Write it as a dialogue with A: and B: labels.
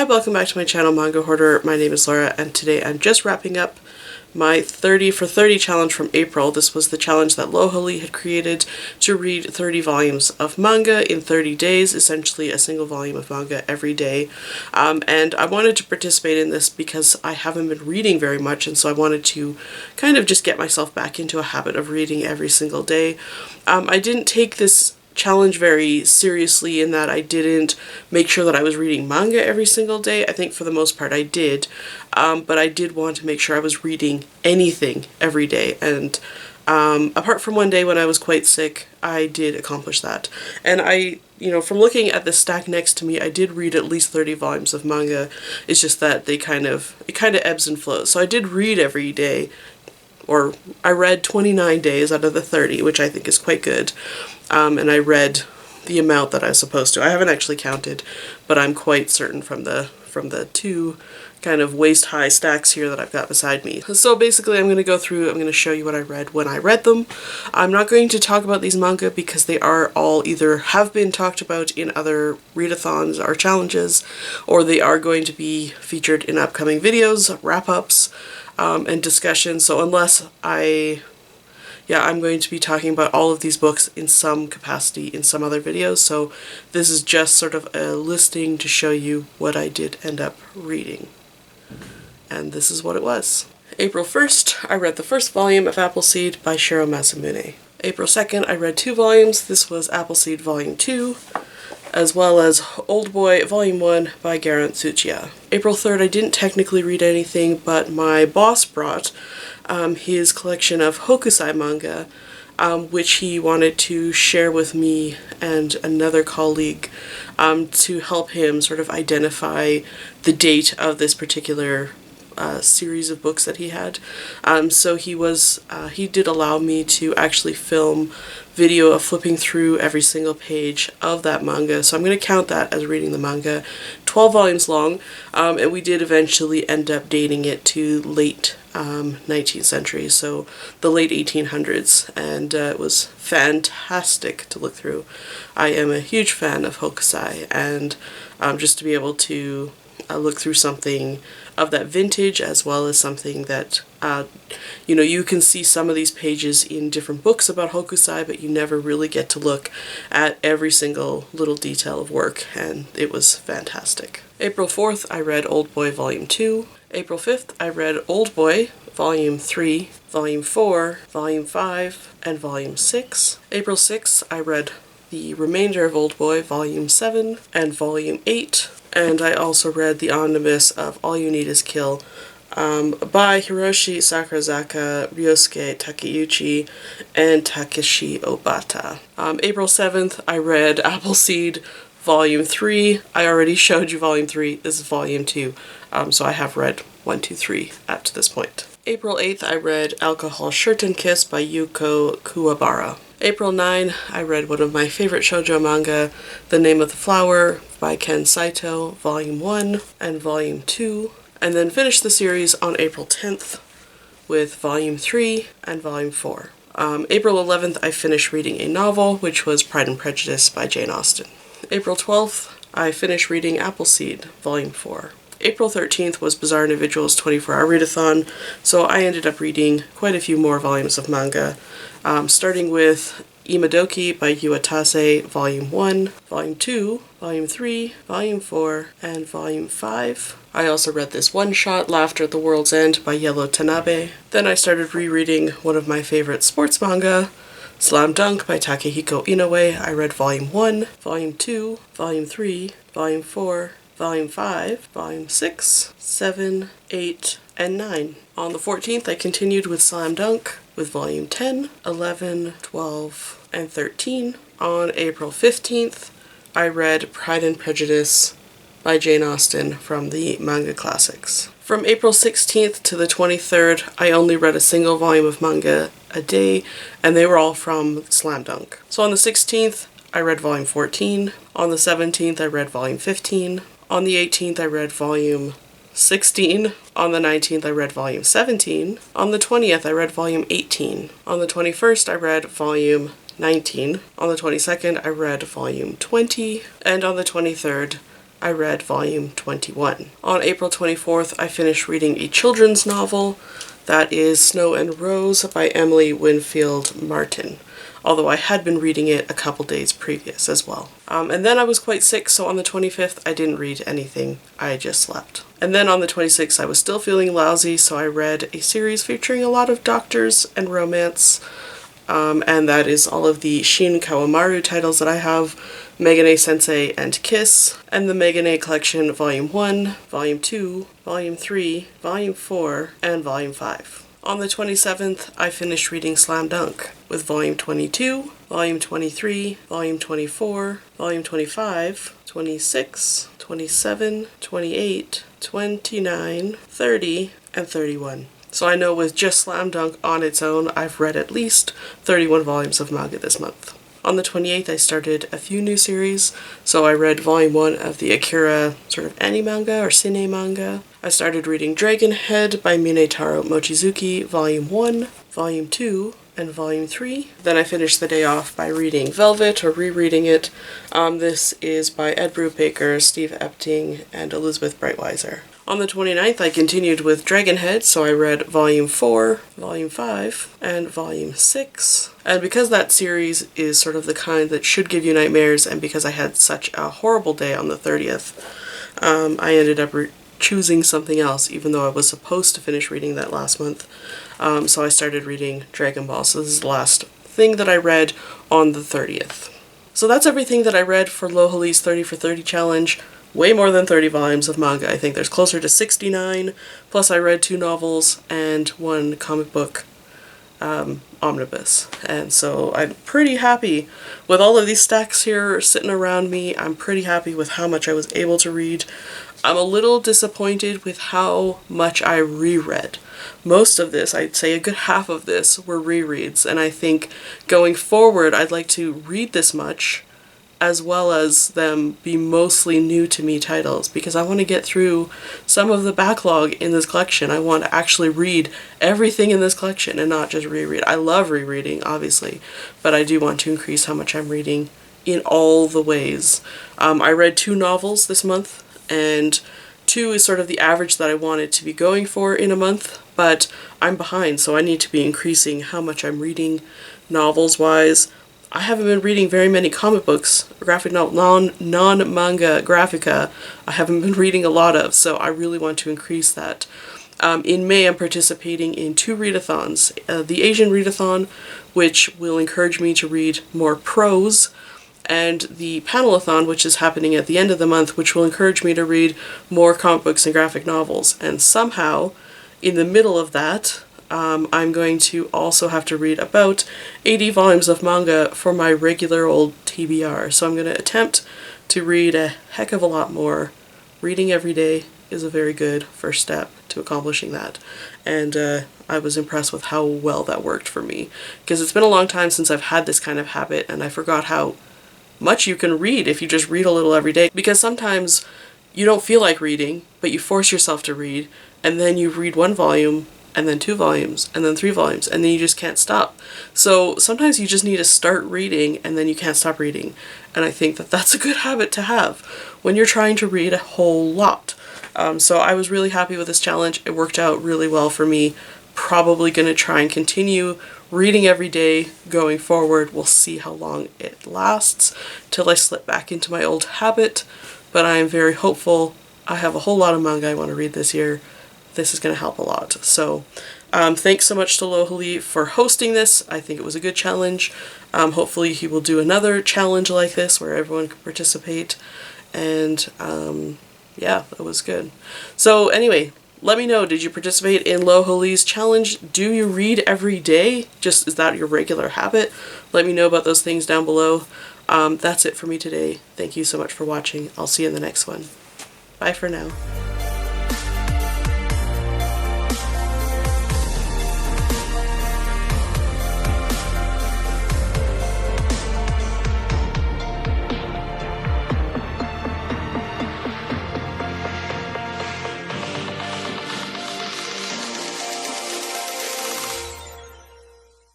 A: Hi, welcome back to my channel, Manga Hoarder. My name is Laura, and today I'm just wrapping up my 30 for 30 challenge from April. This was the challenge that Lohali had created to read 30 volumes of manga in 30 days, essentially a single volume of manga every day. And I wanted to participate in this because I haven't been reading very much, and so I wanted to kind of just get myself back into a habit of reading every single day. I didn't take this challenge very seriously in that I didn't make sure that I was reading manga every single day. I think for the most part I did, but I did want to make sure I was reading anything every day, and apart from one day when I was quite sick, I did accomplish that. And from looking at the stack next to me, I did read at least 30 volumes of manga. It's just that it kind of ebbs and flows. So I did read every day, or I read 29 days out of the 30, which I think is quite good. And I read the amount that I was supposed to. I haven't actually counted, but I'm quite certain from the two kind of waist-high stacks here that I've got beside me. So basically I'm going to show you what I read when I read them. I'm not going to talk about these manga because they are all either have been talked about in other readathons or challenges, or they are going to be featured in upcoming videos, wrap-ups, and discussions. So unless I'm going to be talking about all of these books in some capacity in some other videos, so this is just sort of a listing to show you what I did end up reading. And this is what it was. April 1st, I read the first volume of Appleseed by Shiro Masamune. April 2nd, I read 2 volumes. This was Appleseed Volume 2, as well as Old Boy Volume 1 by Garant Tsuchiya. April 3rd, I didn't technically read anything, but my boss brought his collection of Hokusai manga, which he wanted to share with me and another colleague to help him sort of identify the date of this particular series of books that he had. So he did allow me to actually film video of flipping through every single page of that manga, so I'm going to count that as reading the manga. 12 volumes long, and we did eventually end up dating it to late 19th century, so the late 1800s, and it was fantastic to look through. I am a huge fan of Hokusai, and just to be able to look through something of that vintage, as well as something that you can see some of these pages in different books about Hokusai, but you never really get to look at every single little detail of work, and it was fantastic. April 4th, I read Old Boy Volume 2. April 5th, I read Old Boy Volume 3, Volume 4, Volume 5, and Volume 6. April 6th, I read the remainder of Old Boy Volume 7 and Volume 8. And I also read the omnibus of All You Need Is Kill by Hiroshi Sakurazaka, Ryosuke Takeuchi, and Takeshi Obata. April 7th, I read Appleseed Volume 3. I already showed you Volume 3. This is Volume 2. So I have read 1, 2, 3 up to this point. April 8th, I read Alcohol Shirt and Kiss by Yuko Kuwabara. April 9, I read one of my favorite shoujo manga, The Name of the Flower by Ken Saito, Volume 1 and Volume 2, and then finished the series on April 10th with Volume 3 and Volume 4. April 11th, I finished reading a novel, which was Pride and Prejudice by Jane Austen. April 12th, I finished reading Appleseed, Volume 4. April 13th was Bizarre Individuals 24-hour readathon, so I ended up reading quite a few more volumes of manga, starting with Imadoki by Yuatase, Volume 1, Volume 2, Volume 3, Volume 4, and Volume 5. I also read this one-shot, Laughter at the World's End by Yellow Tanabe. Then I started rereading one of my favorite sports manga, Slam Dunk by Takehiko Inoue. I read Volume 1, Volume 2, Volume 3, Volume 4, Volume 5, Volume 6, 7, 8, and 9. On the 14th, I continued with Slam Dunk with Volume 10, 11, 12, and 13. On April 15th, I read Pride and Prejudice by Jane Austen from the Manga Classics. From April 16th to the 23rd, I only read a single volume of manga a day, and they were all from Slam Dunk. So on the 16th, I read Volume 14. On the 17th, I read Volume 15. On the 18th, I read Volume 16. On the 19th, I read Volume 17. On the 20th, I read Volume 18. On the 21st, I read Volume 19. On the 22nd, I read Volume 20. And on the 23rd, I read volume 21. On April 24th, I finished reading a children's novel that is Snow and Rose by Emily Winfield Martin, although I had been reading it a couple days previous as well. And then I was quite sick, so on the 25th I didn't read anything, I just slept. And then on the 26th I was still feeling lousy, so I read a series featuring a lot of doctors and romance, and that is all of the Shin Kawamaru titles that I have, Megane Sensei and Kiss, and the Megane Collection Volume 1, Volume 2, Volume 3, Volume 4, and Volume 5. On the 27th, I finished reading Slam Dunk with Volume 22, Volume 23, Volume 24, Volume 25, 26, 27, 28, 29, 30, and 31. So I know with just Slam Dunk on its own, I've read at least 31 volumes of manga this month. On the 28th, I started a few new series, so I read Volume 1 of the Akira sort of any manga or cine manga. I started reading Dragon Head by Minetaro Mochizuki, Volume 1, Volume 2, and Volume 3. Then I finished the day off by reading Velvet, or rereading it. This is by Ed Brubaker, Steve Epting, and Elizabeth Breitweiser. On the 29th, I continued with Dragon Head, so I read Volume 4, Volume 5, and Volume 6. And because that series is sort of the kind that should give you nightmares, and because I had such a horrible day on the 30th, I ended up choosing something else, even though I was supposed to finish reading that last month. So I started reading Dragon Ball, so this is the last thing that I read on the 30th. So that's everything that I read for Lohali's 30 for 30 challenge. Way more than 30 volumes of manga. I think there's closer to 69, plus I read 2 novels and 1 comic book omnibus. And so I'm pretty happy with all of these stacks here sitting around me. I'm pretty happy with how much I was able to read. I'm a little disappointed with how much I reread. Most of this, I'd say a good half of this, were rereads, and I think going forward I'd like to read this much as well as them be mostly new to me titles, because I want to get through some of the backlog in this collection. I want to actually read everything in this collection and not just reread. I love rereading, obviously, but I do want to increase how much I'm reading in all the ways. I read 2 novels this month, and 2 is sort of the average that I wanted to be going for in a month, but I'm behind, so I need to be increasing how much I'm reading novels-wise. I haven't been reading very many comic books, graphic novel, non-manga graphica. I haven't been reading a lot of, so I really want to increase that. In May, I'm participating in 2 readathons. The Asian readathon, which will encourage me to read more prose, and the panelathon, which is happening at the end of the month, which will encourage me to read more comic books and graphic novels. And somehow, in the middle of that, I'm going to also have to read about 80 volumes of manga for my regular old TBR. So I'm going to attempt to read a heck of a lot more. Reading every day is a very good first step to accomplishing that. And I was impressed with how well that worked for me. Because it's been a long time since I've had this kind of habit, and I forgot how much you can read if you just read a little every day. Because sometimes you don't feel like reading, but you force yourself to read, and then you read 1 volume, and then 2 volumes, and then 3 volumes, and then you just can't stop. So sometimes you just need to start reading, and then you can't stop reading. And I think that that's a good habit to have when you're trying to read a whole lot. So I was really happy with this challenge. It worked out really well for me. Probably going to try and continue reading every day going forward. We'll see how long it lasts till I slip back into my old habit, but I am very hopeful. I have a whole lot of manga I want to read this year. This is going to help a lot. So thanks so much to Lohali for hosting this. I think it was a good challenge. Hopefully he will do another challenge like this where everyone can participate. And yeah, that was good. So anyway, let me know, did you participate in Lohali's challenge? Do you read every day? Just, is that your regular habit? Let me know about those things down below. That's it for me today. Thank you so much for watching. I'll see you in the next one. Bye for now.